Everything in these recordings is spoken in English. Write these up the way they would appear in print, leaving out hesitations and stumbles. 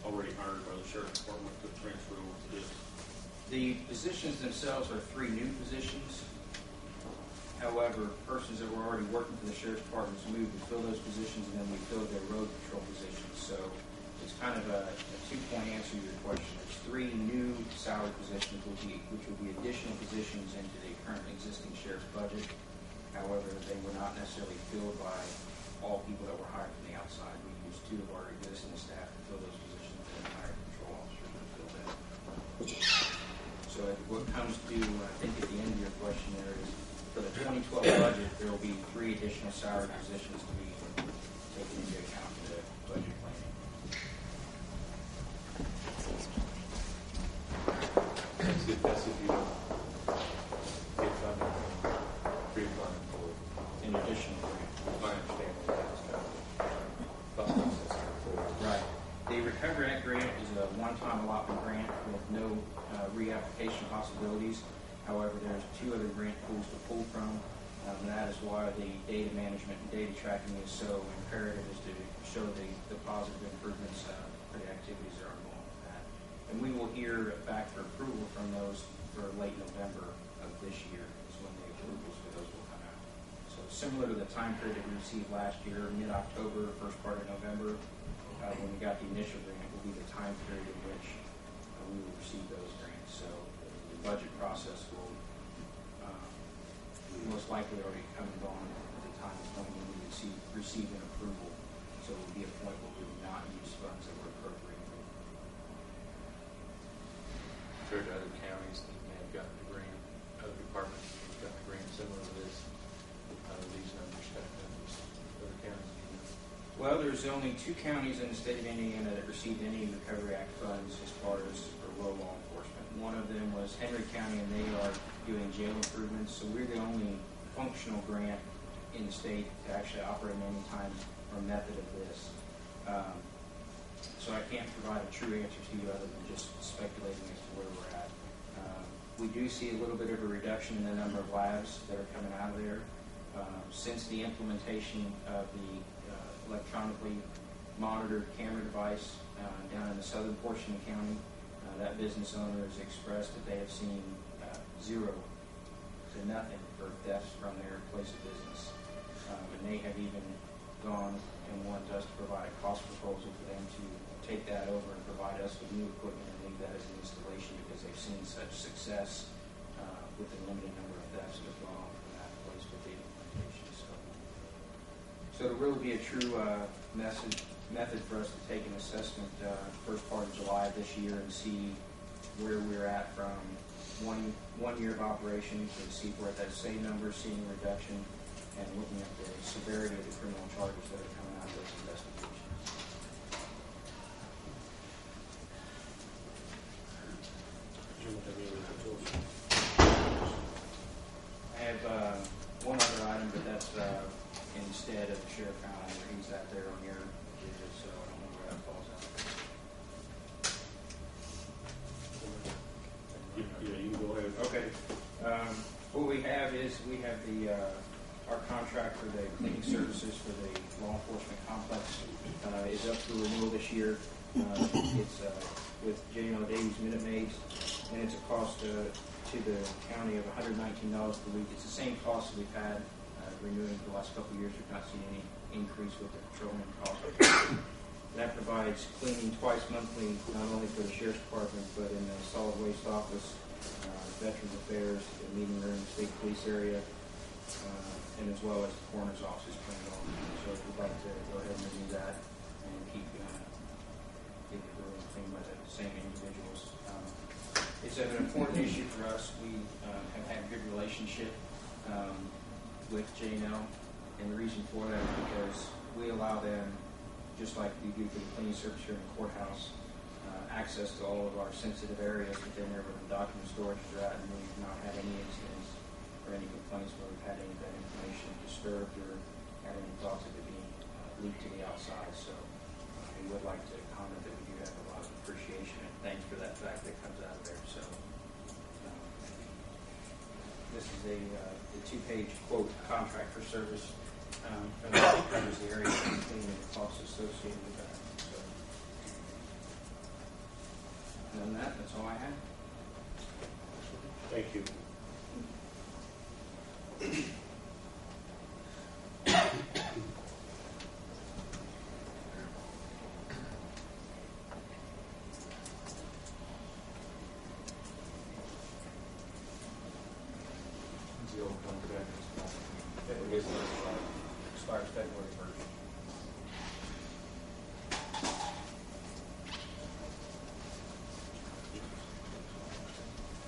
already hired by the Sheriff's Department to transfer over to this? The positions themselves are 3 new positions. However, persons that were already working for the Sheriff's Department moved to fill those positions, and then we filled their road patrol positions. So it's kind of a 2-point answer to your question. There's 3 new salary positions, which will be additional positions into the currently existing sheriff's budget. However, they were not necessarily filled by all people that were hired from the outside. We used 2 of our existing staff to fill those positions and hired patrol officers to fill them. So what comes to, I think at the end of your question there is, for the 2012 budget, there will be 3 additional salary positions to be taken into account for the budget planning. That's if you don't get funding from pre-funding for In addition to my understanding that's kind of thought process for. right. The Recovery Act grant is a one-time allotment grant with no reapplication possibilities. However, there's 2 other grant pools to pull from, and that is why the data management and data tracking is so imperative, is to show the positive improvements for the activities that are going with that. And we will hear back for approval from those for late November of this year is when the approvals for those will come out. So similar to the time period that we received last year, mid-October, first part of November, when we got the initial grant, will be the time period in which we will receive those grants. So the budget process will most likely already come and gone at the time when we receive an approval. So it will be a point where we will not use funds that were appropriated. Compared to other counties that may have gotten the grant, other departments that have gotten the grant similar to this, these numbers stack up with other counties. Well, there's only 2 counties in the state of Indiana that received any Recovery Act funds as far as for rural law enforcement. One of them was Henry County, and they are doing jail improvements. So we're the only functional grant in the state to actually operate in any time or method of this. So I can't provide a true answer to you other than just speculating as to where we're at. We do see a little bit of a reduction in the number of labs that are coming out of there. Since the implementation of the electronically monitored camera device down in the southern portion of the county, that business owner has expressed that they have seen 0 to nothing for thefts from their place of business. And they have even gone and wanted us to provide a cost proposal for them to take that over and provide us with new equipment and leave that as an installation, because they've seen such success with the limited number of thefts that have gone from that place with the implementation. So it'll really be a true method for us to take an assessment first part of July of this year and see where we're at from one year of operations, and see if we're at that same number, seeing a reduction, and looking at the severity of the criminal charges that are coming out of those investigations. I have one other item, but that's instead of the sheriff county, where he's out there on your agenda, so I don't know where that falls out. Yeah, you can go ahead. Okay. What we have is the our contract for the cleaning services for the law enforcement complex is up for renewal this year. It's with J.L. Davies Minute Maids, and it's a cost to the county of $119 per week. It's the same cost that we've had renewing for the last couple of years. We've not seen any increase with the petroleum cost. That provides cleaning twice monthly, not only for the Sheriff's Department, but in the Solid Waste Office, Veterans Affairs, the meeting room, State Police area, and as well as the Coroner's Office is planned on. So if we'd like to go ahead and renew that and keep it really clean by the same individuals. It's an important issue for us. We have had a good relationship with J&L, and the reason for that is because we allow them, just like we do for the cleaning service here in the courthouse, access to all of our sensitive areas within there where the document storage is at, and we've not had any incidents or any complaints where we've had any of that information disturbed or had any thoughts of it being leaked to the outside. So we would like to comment that we do have a lot of appreciation and thanks for that fact that comes out of there. So this is the 2-page quote contract for service that covers the area and the costs associated with that. So than that, that's all I have. Thank you. The old contract. It expires February 1st.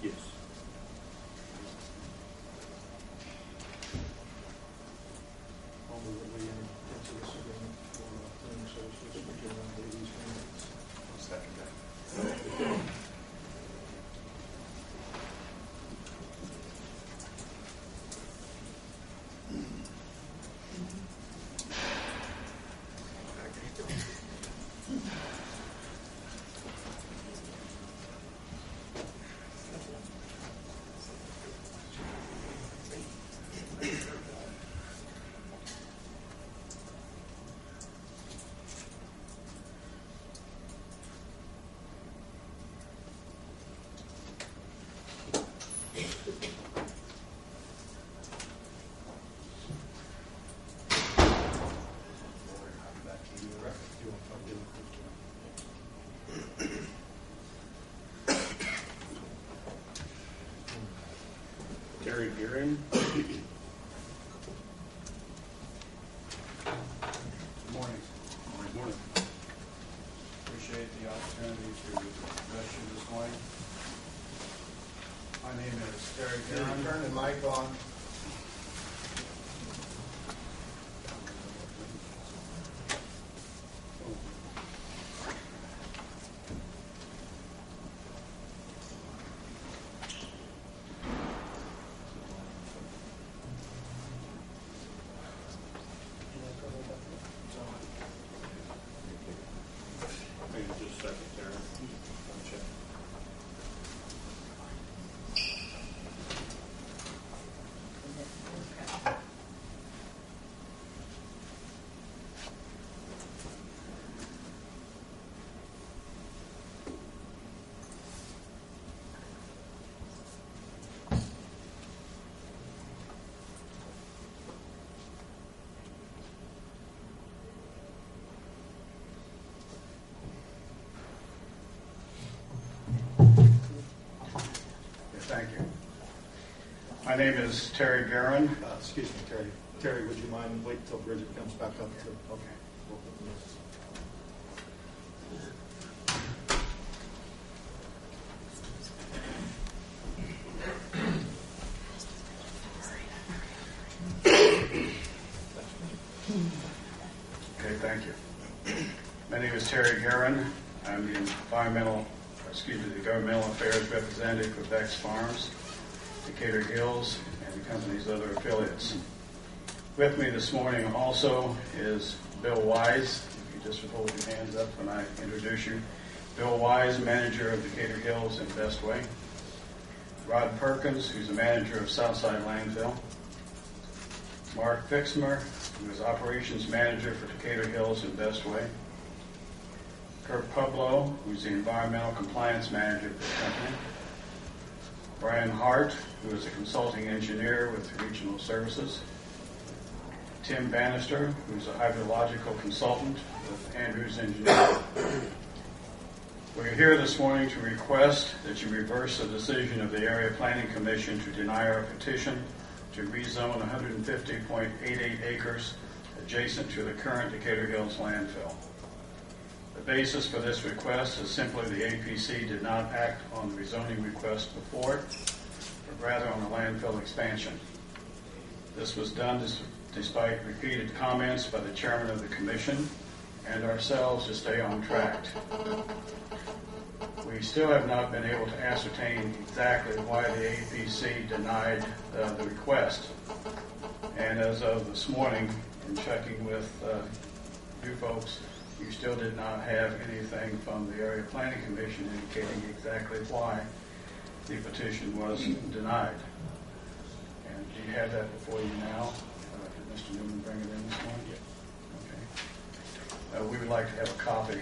Yes. I'll move that we enter into this agreement for cleaning services for Joe and Davies Maintenance. I'll second that. Back to you, the record. You want to do it? Terry Gearing. Good morning. Good morning. Appreciate the opportunity to address you this morning. My name is Terry Guerin. Turn the mic on. Maybe just a second, Terry. I'll check. Thank you. My name is Terry Guerin. Excuse me, Terry. Terry, would you mind wait till Bridget comes back up? Okay. Okay, thank you. My name is Terry Guerin. I'm the the governmental affairs representative of Beck's Farms, Decatur Hills, and the company's other affiliates. With me this morning also is Bill Wise. If you just hold your hands up when I introduce you. Bill Wise, manager of Decatur Hills and Bestway. Rod Perkins, who's the manager of Southside Landfill. Mark Fixmer, who is operations manager for Decatur Hills and Bestway. Kirk Publow, who's the environmental compliance manager for the company. Brian Hart, who is a consulting engineer with Regional Services. Tim Bannister, who's a hydrological consultant with Andrews Engineering. We're here this morning to request that you reverse the decision of the Area Planning Commission to deny our petition to rezone 150.88 acres adjacent to the current Decatur Hills landfill. The basis for this request is simply the APC did not act on the rezoning request before it, but rather on the landfill expansion. This was done despite repeated comments by the chairman of the commission and ourselves to stay on track. We still have not been able to ascertain exactly why the APC denied the request. And as of this morning, in checking with you folks, you still did not have anything from the Area Planning Commission indicating exactly why the petition was denied. And do you have that before you now? Did Mr. Newman bring it in this morning? Okay. We would like to have a copy